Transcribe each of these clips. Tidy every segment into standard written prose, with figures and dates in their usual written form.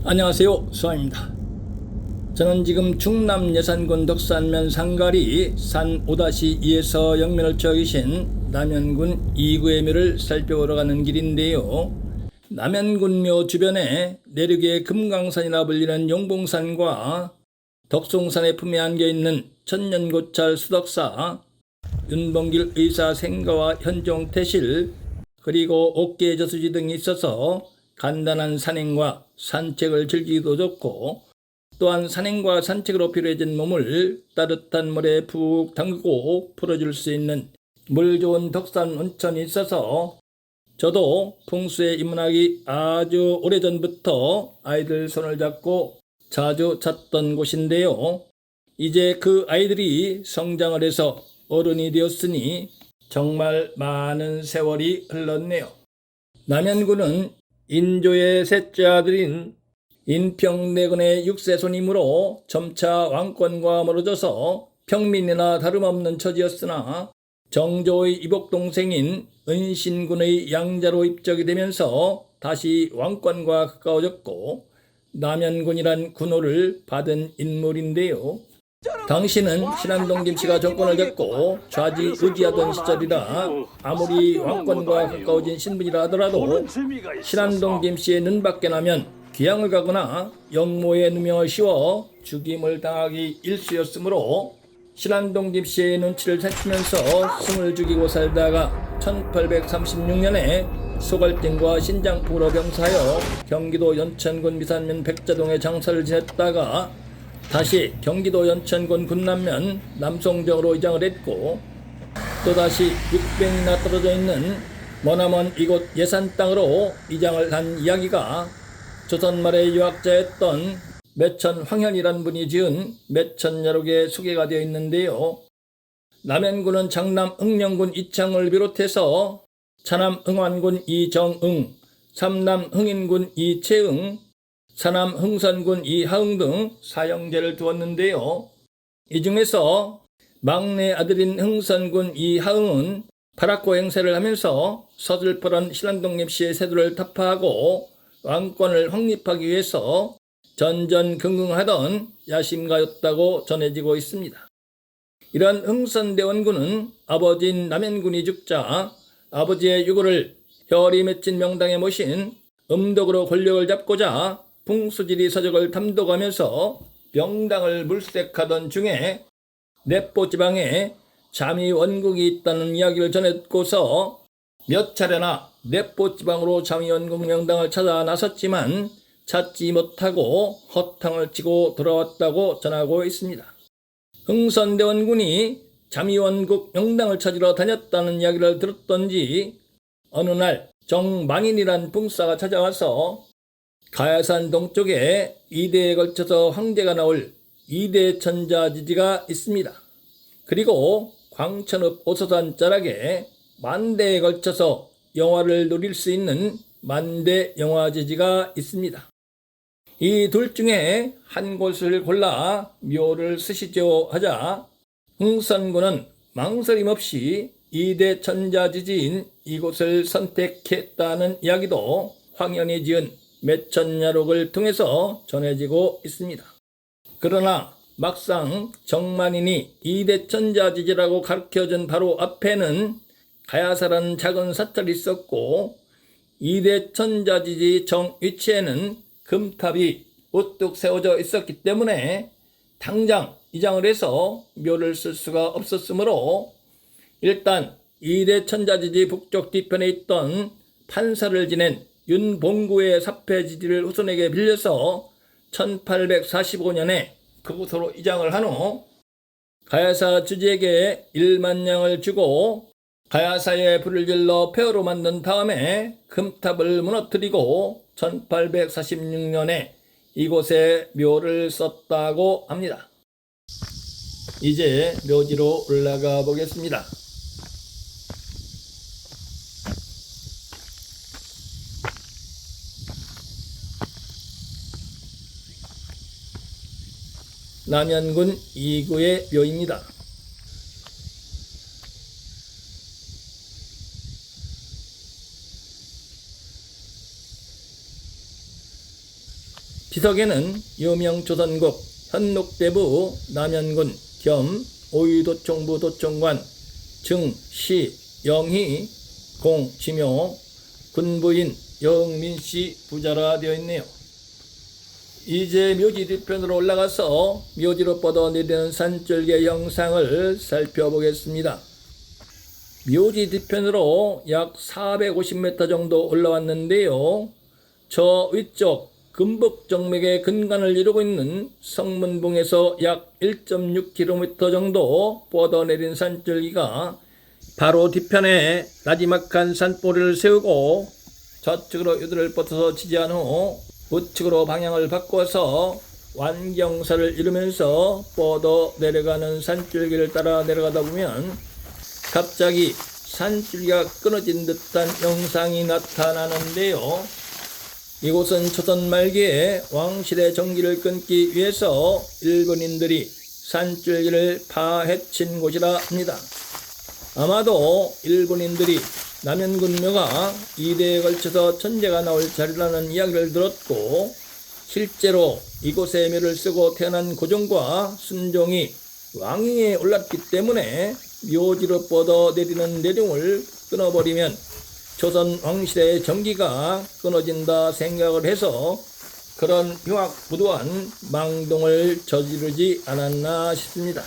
안녕하세요, 수아입니다. 저는 지금 충남 예산군 덕산면 상가리 산 5-2에서 영면을 쳐 계신 남연군 이구의 묘를 살펴보러 가는 길인데요. 남연군 묘 주변에 내륙의 금강산이라 불리는 용봉산과 덕송산의 품에 안겨있는 천년고찰 수덕사, 윤봉길 의사 생가와 현종태실, 그리고 옥계 저수지 등이 있어서 간단한 산행과 산책을 즐기기도 좋고, 또한 산행과 산책으로 필요해진 몸을 따뜻한 물에 푹 담그고 풀어줄 수 있는 물 좋은 덕산 온천이 있어서 저도 풍수에 입문하기 아주 오래전부터 아이들 손을 잡고 자주 찾던 곳인데요. 이제 그 아이들이 성장을 해서 어른이 되었으니 정말 많은 세월이 흘렀네요. 남연군은 인조의 셋째 아들인 인평내근의 6세 손님으로 점차 왕권과 멀어져서 평민이나 다름없는 처지였으나 정조의 이복동생인 은신군의 양자로 입적이 되면서 다시 왕권과 가까워졌고 남연군이란 군호를 받은 인물인데요. 당시는 신안동 김씨가 정권을 잡고 좌지우지하던 시절이라 아무리 왕권과 가까워진 신분이라 하더라도 신안동 김씨의 눈밖에 나면 귀양을 가거나 영모의 누명을 씌워 죽임을 당하기 일쑤였으므로 신안동 김씨의 눈치를 살피면서 승을 죽이고 살다가 1836년에 소갈등과 신장풍으로 병사하여 경기도 연천군 미산면 백자동에 장사를 지냈다가 다시 경기도 연천군 군남면 남송정으로 이장을 했고, 또다시 600리나 떨어져 있는 머나먼 이곳 예산 땅으로 이장을 한 이야기가 조선 말의 유학자였던 매천 황현이란 분이 지은 매천야록에 소개가 되어 있는데요. 남연군은 장남 응령군 이창을 비롯해서 차남 응환군 이정응, 삼남 흥인군 이채응, 사남 흥선군 이하응 등 사형제를 두었는데요. 이 중에서 막내 아들인 흥선군 이하응은 파라코 행세를 하면서 서슬퍼런 신안동 김씨의 세도를 타파하고 왕권을 확립하기 위해서 전전긍긍하던 야심가였다고 전해지고 있습니다. 이런 흥선대원군은 아버지인 남연군이 죽자 아버지의 유고를 혈이 맺힌 명당에 모신 음덕으로 권력을 잡고자 풍수지리 서적을 탐독하면서 명당을 물색하던 중에 내포 지방에 잠이 원국이 있다는 이야기를 전했고서 몇 차례나 내포 지방으로 잠이 원국 명당을 찾아 나섰지만 찾지 못하고 허탕을 치고 돌아왔다고 전하고 있습니다. 흥선대원군이 잠이 원국 명당을 찾으러 다녔다는 이야기를 들었던지 어느 날 정망인이란 풍사가 찾아와서 가야산 동쪽에 2대에 걸쳐서 황제가 나올 2대 천자지지가 있습니다. 그리고 광천읍 오소산 자락에 만대에 걸쳐서 영화를 누릴 수 있는 만대 영화지지가 있습니다. 이 둘 중에 한 곳을 골라 묘를 쓰시죠 하자 흥선군은 망설임 없이 2대 천자지지인 이곳을 선택했다는 이야기도 황현이 지은 매천야록을 통해서 전해지고 있습니다. 그러나 막상 정만인이 2대 천자지지라고 가르쳐준 바로 앞에는 가야사라는 작은 사찰이 있었고 2대 천자지지 정 위치에는 금탑이 우뚝 세워져 있었기 때문에 당장 이장을 해서 묘를 쓸 수가 없었으므로 일단 2대 천자지지 북쪽 뒤편에 있던 판사를 지낸 윤봉구의 사패지지를 후손에게 빌려서 1845년에 그곳으로 이장을 한 후 가야사 주지에게 1만냥을 주고 가야사에 불을 질러 폐허로 만든 다음에 금탑을 무너뜨리고 1846년에 이곳에 묘를 썼다고 합니다. 이제 묘지로 올라가 보겠습니다. 남연군 이구의 묘입니다. 비석에는 유명 조선국 현록대부 남연군 겸 오유도총부 도총관 증시 영희 공지묘 군부인 영민씨 부자라 되어 있네요. 이제 묘지 뒤편으로 올라가서 묘지로 뻗어내리는 산줄기의 형상을 살펴보겠습니다. 묘지 뒤편으로 약 450m 정도 올라왔는데요. 저 위쪽 금북정맥의 근간을 이루고 있는 성문봉에서 약 1.6km 정도 뻗어내린 산줄기가 바로 뒤편에 나지막한 산보리를 세우고 저쪽으로 유두를 뻗어서 지지한 후 우측으로 방향을 바꿔서 완경사를 이루면서 뻗어 내려가는 산줄기를 따라 내려가다 보면 갑자기 산줄기가 끊어진 듯한 형상이 나타나는데요. 이곳은 조선 말기에 왕실의 정기를 끊기 위해서 일본인들이 산줄기를 파헤친 곳이라 합니다. 아마도 일본인들이 남연군 묘가 2대에 걸쳐서 천재가 나올 자리라는 이야기를 들었고, 실제로 이곳에 묘를 쓰고 태어난 고종과 순종이 왕위에 올랐기 때문에 묘지로 뻗어 내리는 내룡을 끊어버리면 조선 왕실의 정기가 끊어진다 생각을 해서 그런 흉악부도한 망동을 저지르지 않았나 싶습니다.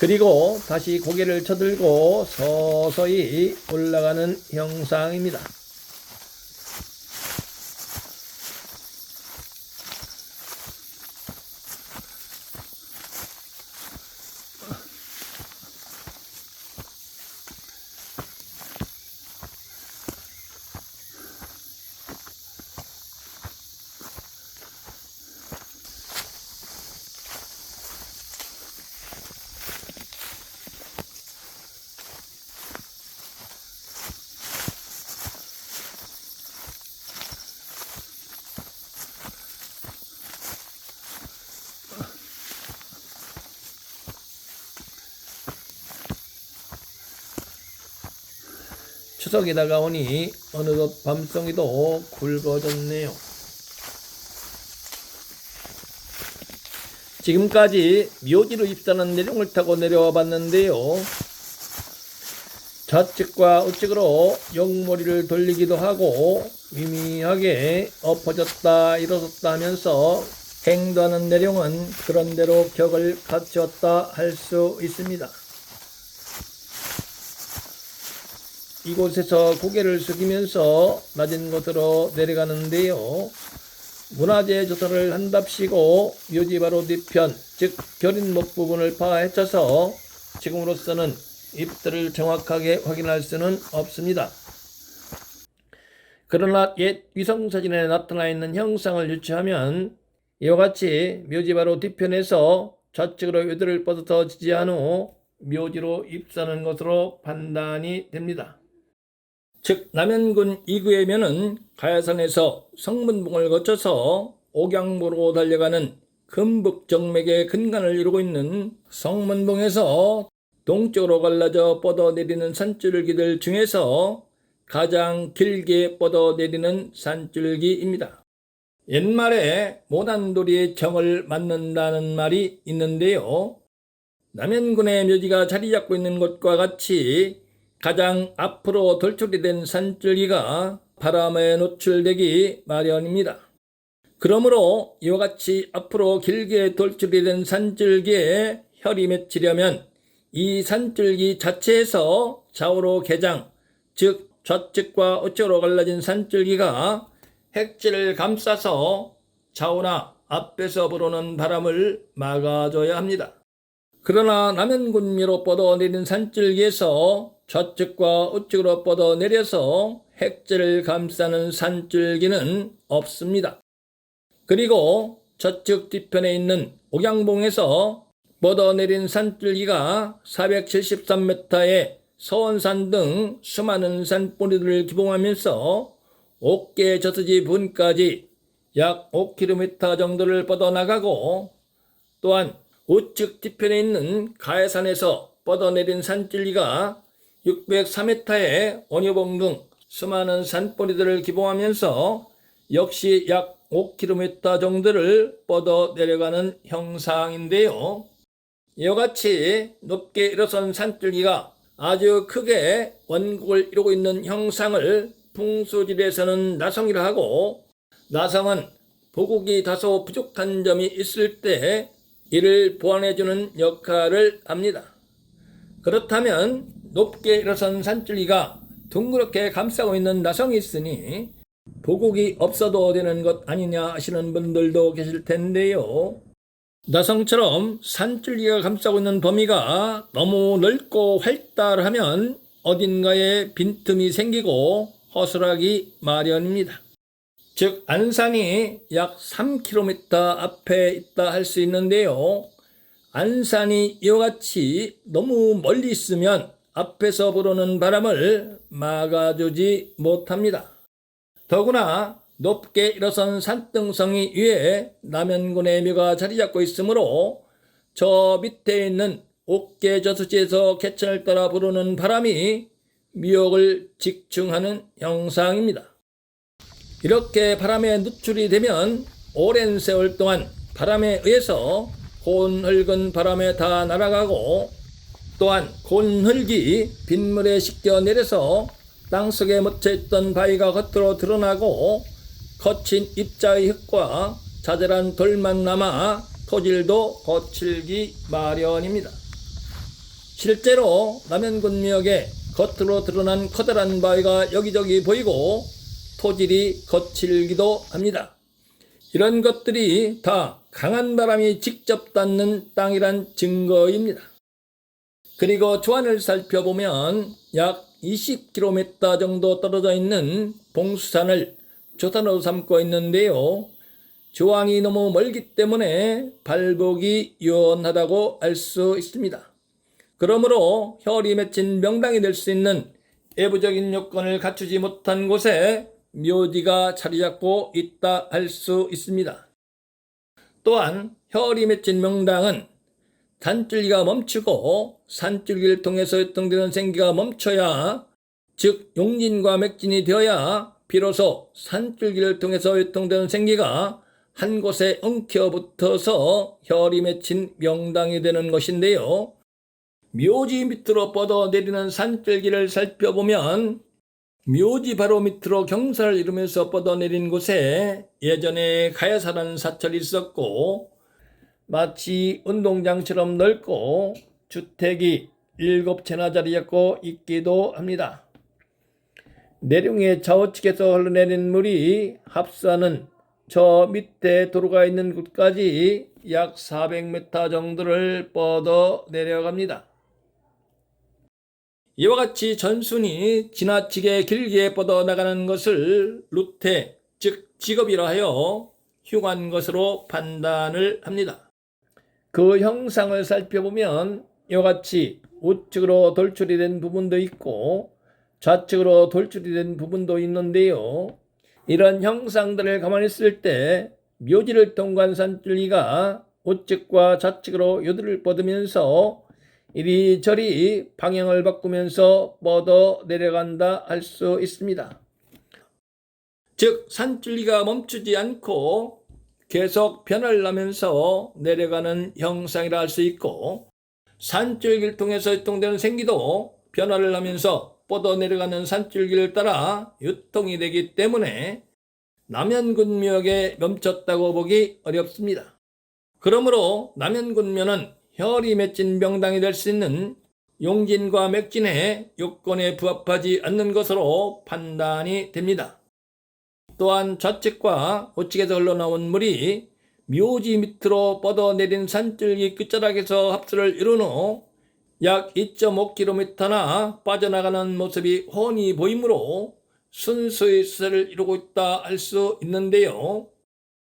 그리고 다시 고개를 쳐들고 서서히 올라가는 형상입니다. 추석이 다가오니 어느덧 밤송이도 굵어졌네요. 지금까지 묘지로 입산한 내룡을 타고 내려와 봤는데요. 좌측과 우측으로 용머리를 돌리기도 하고 미미하게 엎어졌다 일어섰다 하면서 행도하는 내룡은 그런대로 격을 갖추었다 할 수 있습니다. 이곳에서 고개를 숙이면서 낮은 곳으로 내려가는데요. 문화재 조사를 한답시고 묘지 바로 뒤편, 즉 결인목 부분을 파헤쳐서 지금으로서는 입들을 정확하게 확인할 수는 없습니다. 그러나 옛 위성사진에 나타나 있는 형상을 유추하면 이와 같이 묘지 바로 뒤편에서 좌측으로 유두를 뻗어서 지지한 후 묘지로 입산한 것으로 판단이 됩니다. 즉 남연군 이구의 묘는 가야산에서 성문봉을 거쳐서 옥양보로 달려가는 금북정맥의 근간을 이루고 있는 성문봉에서 동쪽으로 갈라져 뻗어내리는 산줄기들 중에서 가장 길게 뻗어내리는 산줄기입니다. 옛말에 모난돌이의 정을 맞는다는 말이 있는데요. 남연군의 묘지가 자리 잡고 있는 곳과 같이 가장 앞으로 돌출이 된 산줄기가 바람에 노출되기 마련입니다. 그러므로 이와 같이 앞으로 길게 돌출이 된 산줄기에 혈이 맺히려면 이 산줄기 자체에서 좌우로 개장, 즉 좌측과 우측으로 갈라진 산줄기가 핵질을 감싸서 좌우나 앞에서 불어오는 바람을 막아줘야 합니다. 그러나 남연군미로 뻗어내린 산줄기에서 좌측과 우측으로 뻗어내려서 핵질을 감싸는 산줄기는 없습니다. 그리고 저측 뒤편에 있는 옥양봉에서 뻗어내린 산줄기가 473m의 서원산 등 수많은 산뿌리들을 기봉하면서 옥계 저수지 부근까지 약 5km 정도를 뻗어나가고, 또한 우측 뒤편에 있는 가해산에서 뻗어내린 산줄기가 603m의 원효봉 등 수많은 산뿌리들을 기봉하면서 역시 약 5km 정도를 뻗어 내려가는 형상인데요. 이와 같이 높게 일어선 산줄기가 아주 크게 원곡을 이루고 있는 형상을 풍수지리에서는 나성이라 하고, 나성은 보국이 다소 부족한 점이 있을 때 이를 보완해주는 역할을 합니다. 그렇다면 높게 일어선 산줄기가 둥그렇게 감싸고 있는 나성이 있으니 보국이 없어도 되는 것 아니냐 하시는 분들도 계실 텐데요. 나성처럼 산줄기가 감싸고 있는 범위가 너무 넓고 활달하면 어딘가에 빈틈이 생기고 허술하기 마련입니다. 즉 안산이 약 3km 앞에 있다 할 수 있는데요. 안산이 이와 같이 너무 멀리 있으면 앞에서 불어오는 바람을 막아주지 못합니다. 더구나 높게 일어선 산등성이 위에 남연군의 묘가 자리 잡고 있으므로 저 밑에 있는 옥계저수지에서 개천을 따라 불어오는 바람이 미역을 직중하는 형상입니다. 이렇게 바람에 누출이 되면 오랜 세월 동안 바람에 의해서 고운 흙은 바람에 다 날아가고, 또한 고운 흙이 빗물에 씻겨 내려서 땅속에 묻혀있던 바위가 겉으로 드러나고 거친 입자의 흙과 자잘한 돌만 남아 토질도 거칠기 마련입니다. 실제로 남연군 미역에 겉으로 드러난 커다란 바위가 여기저기 보이고 토질이 거칠기도 합니다. 이런 것들이 다 강한 바람이 직접 닿는 땅이란 증거입니다. 그리고 조안을 살펴보면 약 20km 정도 떨어져 있는 봉수산을 조산으로 삼고 있는데요. 조항이 너무 멀기 때문에 발복이 유연하다고 알 수 있습니다. 그러므로 혈이 맺힌 명당이 될 수 있는 외부적인 요건을 갖추지 못한 곳에 묘지가 자리 잡고 있다 할 수 있습니다. 또한 혈이 맺힌 명당은 산줄기가 멈추고 산줄기를 통해서 유통되는 생기가 멈춰야, 즉 용진과 맥진이 되어야 비로소 산줄기를 통해서 유통되는 생기가 한 곳에 엉켜붙어서 혈이 맺힌 명당이 되는 것인데요. 묘지 밑으로 뻗어내리는 산줄기를 살펴보면 묘지 바로 밑으로 경사를 이루면서 뻗어내린 곳에 예전에 가야사라는 사찰이 있었고, 마치 운동장처럼 넓고 주택이 7채나 자리 잡고 있기도 합니다. 내륙의 좌우측에서 흘러내린 물이 합사는 저 밑에 도로가 있는 곳까지 약 400m 정도를 뻗어 내려갑니다. 이와 같이 전순이 지나치게 길게 뻗어나가는 것을 루테, 즉 직업이라 하여 흉한 것으로 판단을 합니다. 그 형상을 살펴보면 이와 같이 우측으로 돌출이 된 부분도 있고 좌측으로 돌출이 된 부분도 있는데요. 이런 형상들을 가만히 있을 때 묘지를 통과한 산줄기가 우측과 좌측으로 요들을 뻗으면서 이리저리 방향을 바꾸면서 뻗어 내려간다 할 수 있습니다. 즉 산줄기가 멈추지 않고 계속 변화를 하면서 내려가는 형상이라 할 수 있고, 산줄기를 통해서 유통되는 생기도 변화를 하면서 뻗어 내려가는 산줄기를 따라 유통이 되기 때문에 남연군묘에 멈췄다고 보기 어렵습니다. 그러므로 남연군묘는 혈이 맺힌 명당이 될 수 있는 용진과 맥진의 요건에 부합하지 않는 것으로 판단이 됩니다. 또한 좌측과 우측에서 흘러나온 물이 묘지 밑으로 뻗어내린 산줄기 끝자락에서 합수를 이룬 후 약 2.5km나 빠져나가는 모습이 훤히 보이므로 순수의 수세를 이루고 있다 할 수 있는데요.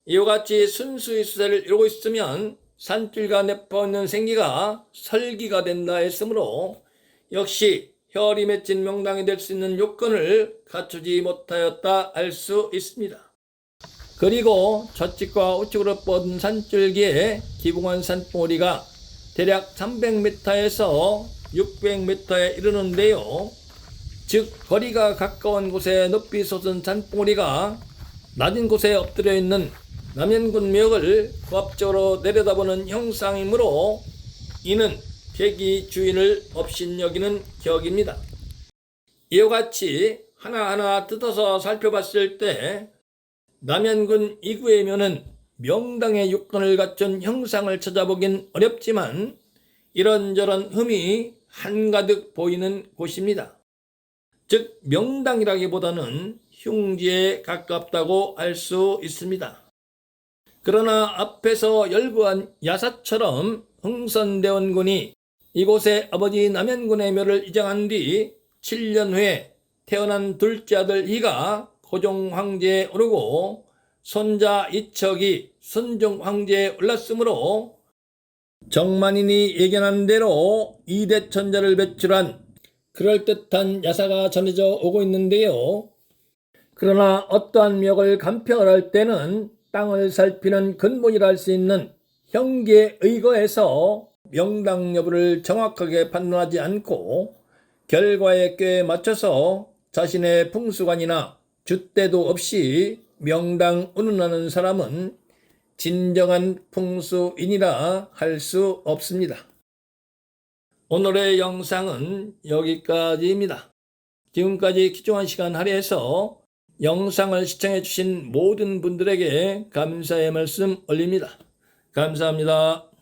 이와 같이 순수의 수세를 이루고 있으면 산줄기가 내포하는 생기가 설기가 된다 했으므로 역시 혈이 맺힌 명당이 될 수 있는 요건을 갖추지 못하였다 할 수 있습니다. 그리고 좌측과 우측으로 뻗은 산줄기의 기붕한 산봉우리가 대략 300m에서 600m에 이르는데요. 즉 거리가 가까운 곳에 높이 솟은 산봉우리가 낮은 곳에 엎드려 있는 남현군묘를 고압적으로 내려다보는 형상이므로 이는 객이 주인을 업신여기는 격입니다. 이와 같이 하나하나 뜯어서 살펴봤을 때 남현군 이구의 묘는 명당의 요건을 갖춘 형상을 찾아보긴 어렵지만 이런저런 흠이 한가득 보이는 곳입니다. 즉 명당이라기보다는 흉지에 가깝다고 할 수 있습니다. 그러나 앞에서 열거한 야사처럼 흥선대원 군이 이곳에 아버지 남현군의 묘를 이장한 뒤 7년 후에 태어난 둘째 아들 희가 고종 황제에 오르고 손자 이척이 순종 황제에 올랐으므로 정만인이 예견한 대로 이대천자를 배출한 그럴듯한 야사가 전해져 오고 있는데요. 그러나 어떠한 묘를 감평을 할 때는 땅을 살피는 근본이라 할 수 있는 형기에 의거해서 명당 여부를 정확하게 판단하지 않고 결과에 꽤 맞춰서 자신의 풍수관이나 줏대도 없이 명당 운운하는 사람은 진정한 풍수인이라 할 수 없습니다. 오늘의 영상은 여기까지입니다. 지금까지 귀중한 시간 할애해서 영상을 시청해 주신 모든 분들에게 감사의 말씀 올립니다. 감사합니다.